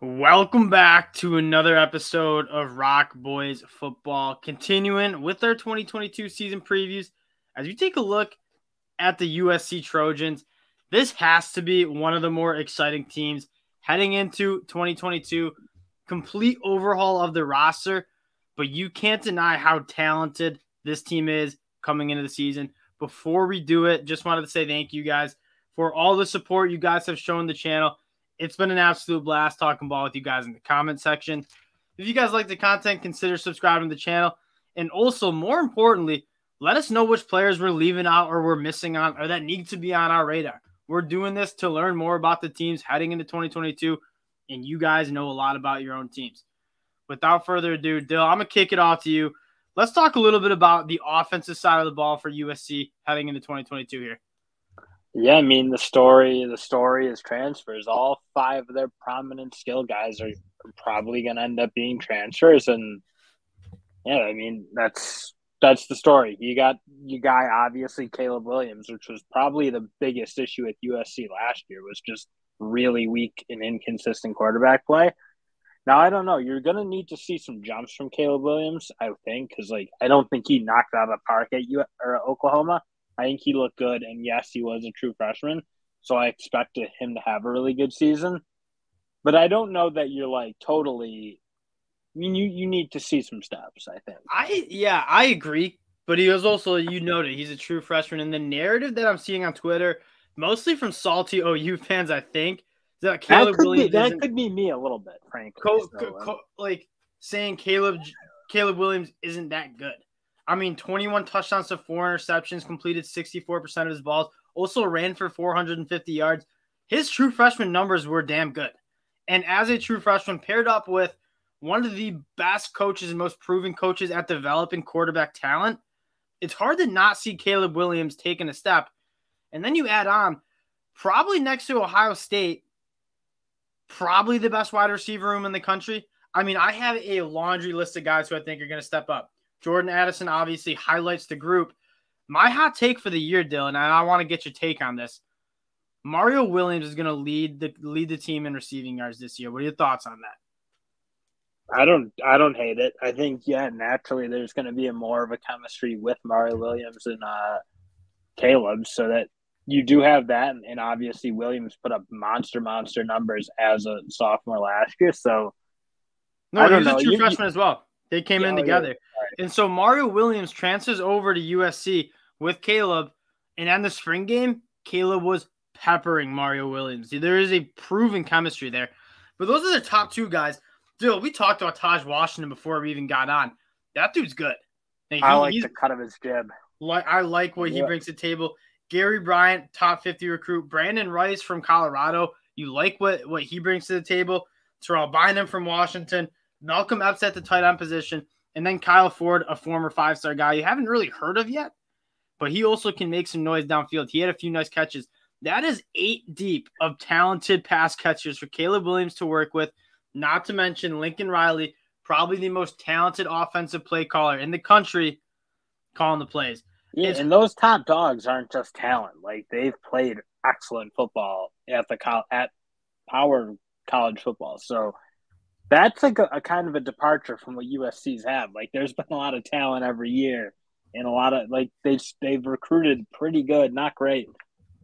Welcome back to another episode of ROC Boys Football, continuing with our 2022 season previews. As we take a look at the USC Trojans, this has to be one of the more exciting teams heading into 2022. Complete overhaul of the roster, but you can't deny how talented this team is coming into the season. Before we do it, just wanted to say thank you guys for all the support you guys have shown the channel. It's been an absolute blast talking ball with you guys in the comment section. If you guys like the content, consider subscribing to the channel. And also, more importantly, let us know which players we're leaving out or we're missing on or that need to be on our radar. We're doing this to learn more about the teams heading into 2022, and you guys know a lot about your own teams. Without further ado, Dill, I'm going to kick it off to you. Let's talk a little bit about the offensive side of the ball for USC heading into 2022 here. Yeah, I mean, the story is transfers. All five of their prominent skill guys are probably going to end up being transfers. And, yeah, I mean, that's the story. You got obviously, Caleb Williams, which was probably the biggest issue at USC last year, was just really weak and inconsistent quarterback play. Now, I don't know. You're going to need to see some jumps from Caleb Williams, I think, because, I don't think he knocked out of the park at Oklahoma. I think he looked good, and yes, he was a true freshman, so I expected him to have a really good season. But I don't know that you're totally. I mean, you need to see some steps, I think. I agree, but he was also, you noted, he's a true freshman, and the narrative that I'm seeing on Twitter, mostly from salty OU fans, I think, that Caleb Williams could be me a little bit, frankly. Saying Caleb Williams isn't that good. I mean, 21 touchdowns to 4 interceptions, completed 64% of his balls, also ran for 450 yards. His true freshman numbers were damn good. And as a true freshman, paired up with one of the best coaches and most proven coaches at developing quarterback talent, it's hard to not see Caleb Williams taking a step. And then you add on, probably next to Ohio State, probably the best wide receiver room in the country. I mean, I have a laundry list of guys who I think are going to step up. Jordan Addison obviously highlights the group. My hot take for the year, Dylan, and I want to get your take on this. Mario Williams is going to lead the team in receiving yards this year. What are your thoughts on that? I don't hate it. I think, naturally there's going to be more of a chemistry with Mario Williams and Caleb, so that you do have that. And obviously Williams put up monster numbers as a sophomore last year. So no, he was a true freshman as well. They came in together. Yeah. Right. And so Mario Williams transfers over to USC with Caleb. And in the spring game, Caleb was peppering Mario Williams. There is a proven chemistry there. But those are the top two guys. Dude, we talked about Taj Washington before we even got on. That dude's good. I like the cut of his jib. I like what he brings to the table. Gary Bryant, top 50 recruit. Brandon Rice from Colorado. You like what he brings to the table. Terrell Bynum from Washington. Malcolm Epps at the tight end position, and then Kyle Ford, a former five-star guy you haven't really heard of yet, but he also can make some noise downfield. He had a few nice catches. That is 8 deep of talented pass catchers for Caleb Williams to work with, not to mention Lincoln Riley, probably the most talented offensive play caller in the country, calling the plays. Yeah, and those top dogs aren't just talent. They've played excellent football at power college football, so that's a kind of a departure from what USC's have. There's been a lot of talent every year, and a lot of they've recruited pretty good, not great,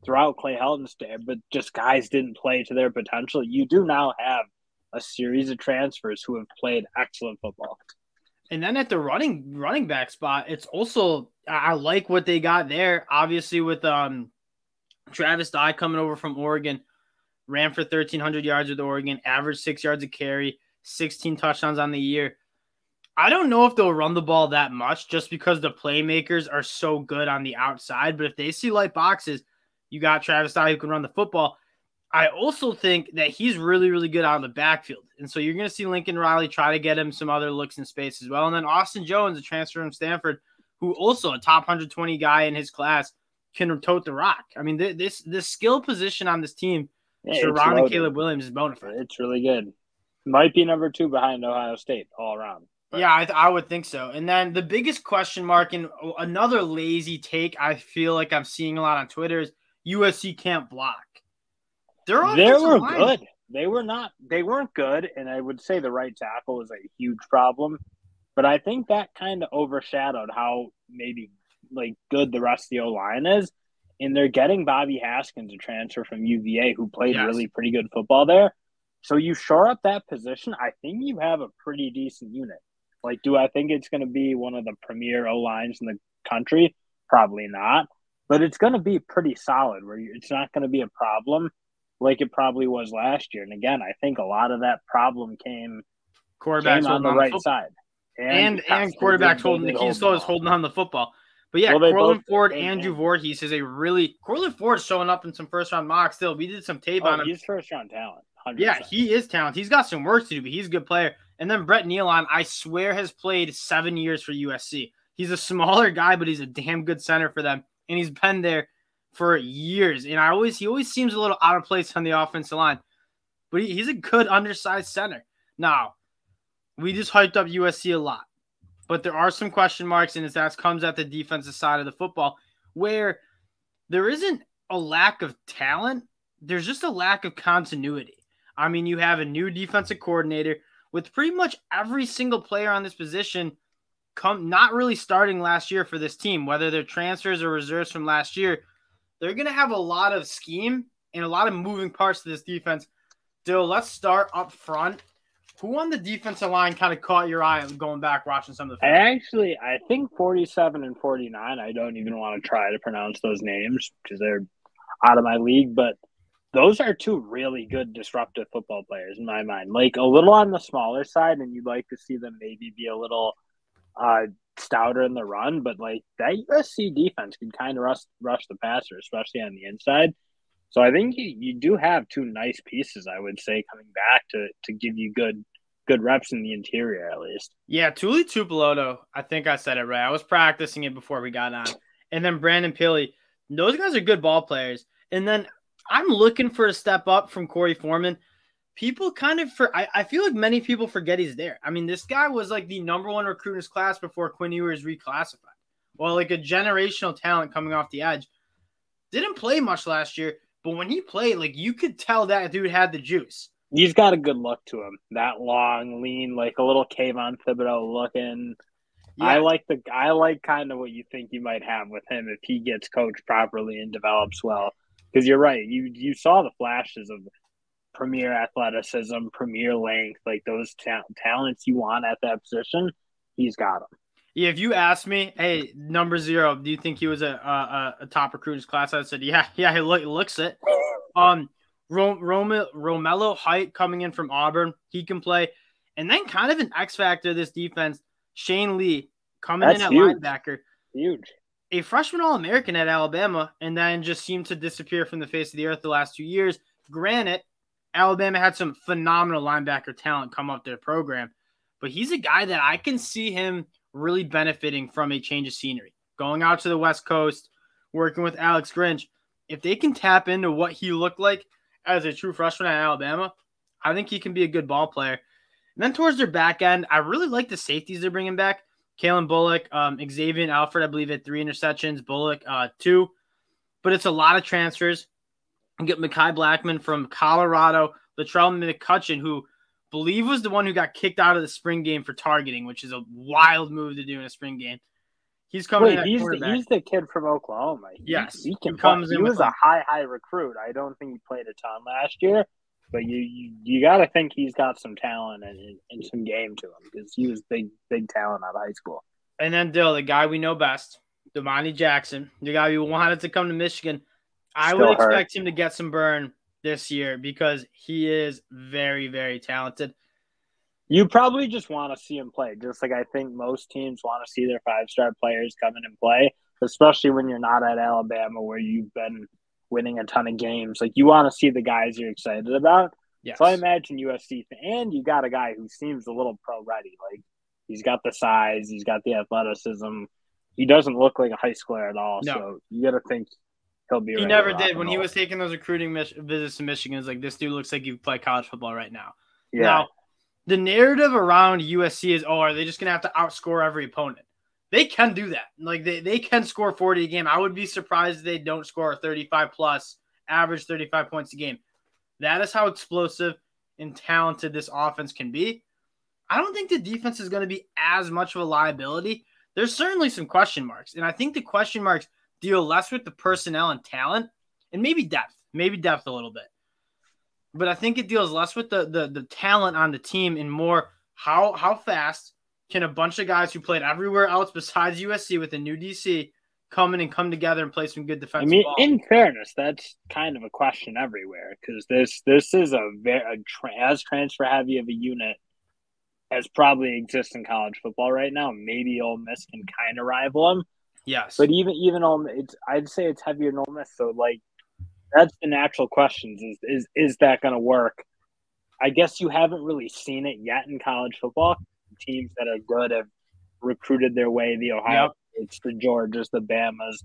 throughout Clay Helton's day, but just guys didn't play to their potential. You do now have a series of transfers who have played excellent football. And then at the running back spot, it's also, I like what they got there. Obviously with Travis Dye coming over from Oregon, ran for 1,300 yards with Oregon, averaged 6 yards a carry, 16 touchdowns on the year. I don't know if they'll run the ball that much just because the playmakers are so good on the outside. But if they see light boxes, you got Travis Dye who can run the football. I also think that he's really, really good out of the backfield. And so you're going to see Lincoln Riley try to get him some other looks in space as well. And then Austin Jones, a transfer from Stanford, who also a top 120 guy in his class, can tote the rock. I mean, this skill position on this team surrounding Caleb Williams is bona fide. It's really good. Might be number 2 behind Ohio State all around. But. Yeah, I would think so. And then the biggest question mark and another lazy take I feel like I'm seeing a lot on Twitter is USC can't block. They were good. they weren't good, and I would say the right tackle was a huge problem. But I think that kind of overshadowed how maybe like good the rest of the O line is. And they're getting Bobby Haskins, a transfer from UVA, who played Yes. really pretty good football there. So you shore up that position. I think you have a pretty decent unit. Like, do I think it's going to be one of the premier O lines in the country? Probably not. But it's going to be pretty solid where it's not going to be a problem like it probably was last year. And again, I think a lot of that problem came Quarterbacks on holding the on the right football. side. And yes, quarterbacks they holding did the hold key still is ball. holding on the football. But yeah, Well, they Cortland both Ford, did, Andrew and Voorhees is Cortland Ford showing up in some first round mocks still. We did some tape on him. he's first round talent. 100%. Yeah, he is talented. He's got some work to do, but he's a good player. And then Brett Nealon, I swear, has played 7 years for USC. He's a smaller guy, but he's a damn good center for them. And he's been there for years. And he always seems a little out of place on the offensive line. But he's a good undersized center. Now, we just hyped up USC a lot. But there are some question marks, and that comes at the defensive side of the football, where there isn't a lack of talent. There's just a lack of continuity. I mean, you have a new defensive coordinator with pretty much every single player on this position not really starting last year for this team, whether they're transfers or reserves from last year. They're going to have a lot of scheme and a lot of moving parts to this defense. Dill, let's start up front. Who on the defensive line kind of caught your eye going back watching some of the film? I think 47 and 49, I don't even want to try to pronounce those names because they're out of my league, but those are two really good disruptive football players in my mind. Like a little on the smaller side, and you'd like to see them maybe be a little stouter in the run, but like that USC defense can kind of rush the passer, especially on the inside. So I think you do have two nice pieces, I would say, coming back to give you good reps in the interior at least. Yeah, Tuli Tupeloto, I think I said it right. I was practicing it before we got on. And then Brandon Pilley. Those guys are good ball players. And then I'm looking for a step up from Corey Foreman. People kind of I feel like many people forget he's there. I mean, this guy was like the number one recruit in his class before Quinn Ewers reclassified. Well, like a generational talent coming off the edge. Didn't play much last year, but when he played, like you could tell that dude had the juice. He's got a good look to him. That long, lean, like a little Kayvon Thibodeau looking. Yeah. I like kind of what you think you might have with him if he gets coached properly and develops well. Because you're right, you saw the flashes of premier athleticism, premier length, like those talents you want at that position. He's got them. Yeah, if you asked me, hey, number 0, do you think he was a top recruit in his class? I said, yeah, he looks it. Romello Height coming in from Auburn, he can play. And then kind of an X factor this defense, Shane Lee coming in at linebacker. Huge. A freshman All-American at Alabama, and then just seemed to disappear from the face of the earth the last 2 years. Granted, Alabama had some phenomenal linebacker talent come up to the program, but he's a guy that I can see him really benefiting from a change of scenery. Going out to the West Coast, working with Alex Grinch, if they can tap into what he looked like as a true freshman at Alabama, I think he can be a good ball player. And then towards their back end, I really like the safeties they're bringing back. Kalen Bullock, Xavier Alfred, I believe, had 3 interceptions. Bullock, 2. But it's a lot of transfers. You get Mekhi Blackman from Colorado, Latrell McCutcheon, who I believe was the one who got kicked out of the spring game for targeting, which is a wild move to do in a spring game. He's coming in. He's the kid from Oklahoma. Yes. He was a high recruit. I don't think he played a ton last year, but you got to think he's got some talent and some game to him because he was big talent out of high school. And then Dill, the guy we know best, Demoni Jackson, the guy who wanted to come to Michigan. I would expect him to get some burn this year because he is very, very talented. You probably just want to see him play, just like I think most teams want to see their 5-star players come in and play, especially when you're not at Alabama where you've been winning a ton of games. Like, you want to see the guys you're excited about. Yes. So I imagine USC, and you got a guy who seems a little pro-ready. Like, he's got the size, he's got the athleticism. He doesn't look like a high schooler at all, so you got to think he'll be ready. He never did. When he was taking those recruiting visits to Michigan, it's like, this dude looks like he play college football right now. Yeah. Now, the narrative around USC is, are they just going to have to outscore every opponent? They can do that. Like, they can score 40 a game. I would be surprised if they don't score 35 plus, average 35 points a game. That is how explosive and talented this offense can be. I don't think the defense is going to be as much of a liability. There's certainly some question marks, and I think the question marks deal less with the personnel and talent and maybe depth a little bit. But I think it deals less with the talent on the team and more how fast can a bunch of guys who played everywhere else besides USC with a new DC come in and come together and play some good defensive ball. In fairness, that's kind of a question everywhere because this is as transfer heavy of a unit as probably exists in college football right now. Maybe Ole Miss can kind of rival them. Yes, but even Ole Miss, I'd say it's heavier than Ole Miss. So like, that's the natural questions: is that going to work? I guess you haven't really seen it yet in college football. Teams that are good have recruited their way. The Ohio States, the Georgias, the Bamas.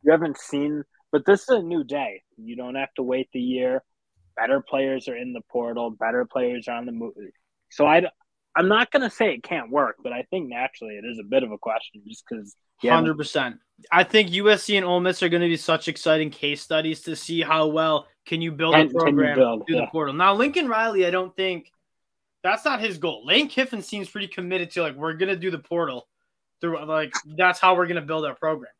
You haven't seen, but this is a new day. You don't have to wait the year. Better players are in the portal. Better players are on the move. So I'm not going to say it can't work, but I think naturally it is a bit of a question just because. 100%. I think USC and Ole Miss are going to be such exciting case studies to see how well can you build a program through the portal. Now, Lincoln Riley, I don't think that's not his goal. Lane Kiffin seems pretty committed to we're going to do the portal through that's how we're going to build our program.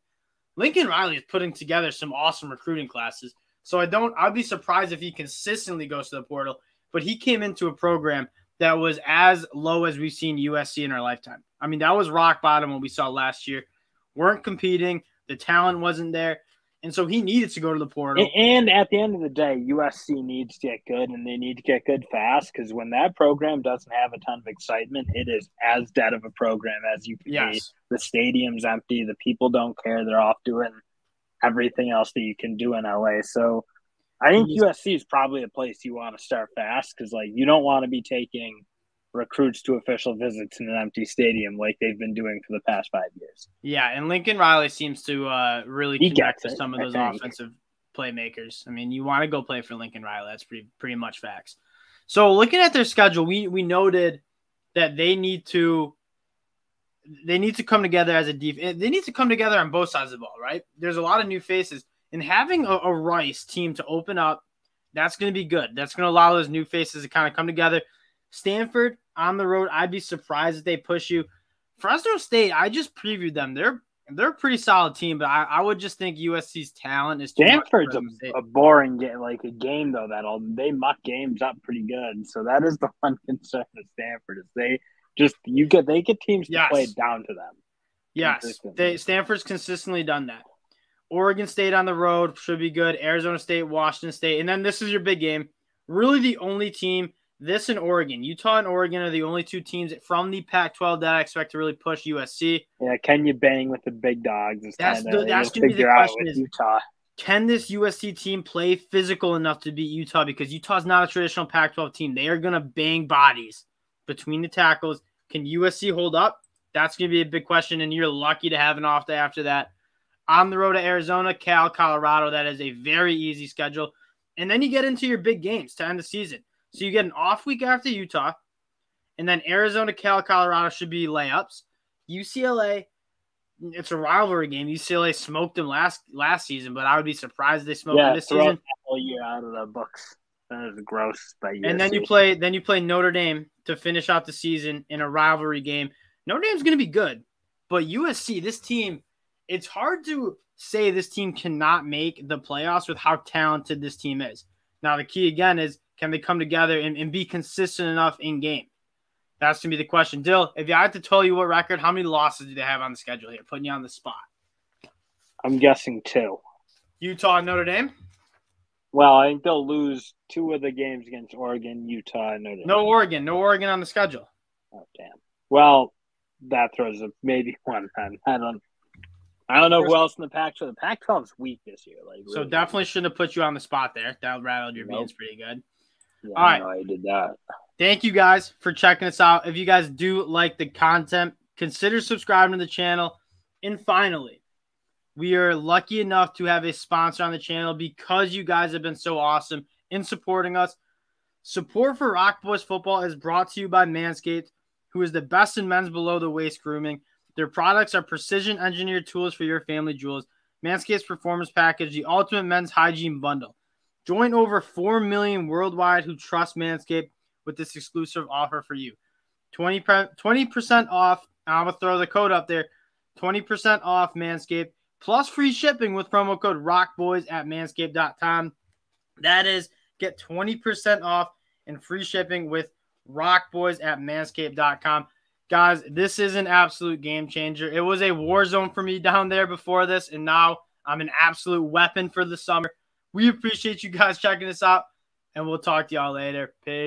Lincoln Riley is putting together some awesome recruiting classes. So I'd be surprised if he consistently goes to the portal, but he came into a program that was as low as we've seen USC in our lifetime. I mean, that was rock bottom when we saw last year. Weren't competing. The talent wasn't there. And so he needed to go to the portal. And at the end of the day, USC needs to get good, and they need to get good fast because when that program doesn't have a ton of excitement, it is as dead of a program as you can be. The stadium's empty. The people don't care. They're off doing everything else that you can do in LA. So I think USC is probably a place you want to start fast because you don't want to be taking recruits to official visits in an empty stadium like they've been doing for the past 5 years. Yeah, and Lincoln Riley seems to really connect to some of those offensive playmakers. I mean, you want to go play for Lincoln Riley. That's pretty much facts. So looking at their schedule, we noted that they need to come together as a defense. They need to come together on both sides of the ball, right? There's a lot of new faces. And having a Rice team to open up, that's going to be good. That's going to allow those new faces to kind of come together. Stanford on the road, I'd be surprised if they push you. Fresno State, I just previewed them. They're a pretty solid team, but I would just think USC's talent is too Stanford's a boring game, a game though they muck games up pretty good. So that is the one concern with Stanford is they get teams to play down to them. Yes, Stanford's consistently done that. Oregon State on the road should be good. Arizona State, Washington State, and then this is your big game. Really, the only team. This and Oregon. Utah and Oregon are the only two teams from the Pac-12 that I expect to really push USC. Yeah, can you bang with the big dogs? That's going to be the question is, Utah. Can this USC team play physical enough to beat Utah? Because Utah's not a traditional Pac-12 team. They are going to bang bodies between the tackles. Can USC hold up? That's going to be a big question, and you're lucky to have an off day after that. On the road to Arizona, Cal, Colorado. That is a very easy schedule. And then you get into your big games to end the season. So you get an off week after Utah, and then Arizona, Cal, Colorado should be layups. UCLA, it's a rivalry game. UCLA smoked them last season, but I would be surprised if they smoked them this season. That whole year out of the books. That is gross by USC. And then you play Notre Dame to finish out the season in a rivalry game. Notre Dame's going to be good, but USC, this team, it's hard to say this team cannot make the playoffs with how talented this team is. Now the key again is, can they come together and be consistent enough in game? That's going to be the question. Dill, if I had to tell you what record, how many losses do they have on the schedule here? Putting you on the spot. I'm guessing 2. Utah and Notre Dame? Well, I think they'll lose 2 of the games against Oregon, Utah, and Notre Dame. No Oregon on the schedule. Oh, damn. Well, that throws maybe one. I don't know who else in the Pac-12. The Pac-12 is weak this year. So definitely shouldn't have put you on the spot there. That rattled your beans pretty good. Yeah, all right. I did that. Thank you guys for checking us out. If you guys do like the content, consider subscribing to the channel. And finally, we are lucky enough to have a sponsor on the channel because you guys have been so awesome in supporting us. Support for ROC Boys Football is brought to you by Manscaped, who is the best in men's below-the-waist grooming. Their products are precision-engineered tools for your family jewels. Manscaped's Performance Package, the ultimate men's hygiene bundle. Join over 4 million worldwide who trust Manscaped with this exclusive offer for you. 20% off. I'm going to throw the code up there. 20% off Manscaped plus free shipping with promo code ROCKBOYS at manscaped.com. That is, get 20% off and free shipping with ROCKBOYS at manscaped.com. Guys, this is an absolute game changer. It was a war zone for me down there before this, and now I'm an absolute weapon for the summer. We appreciate you guys checking us out, and we'll talk to y'all later. Peace.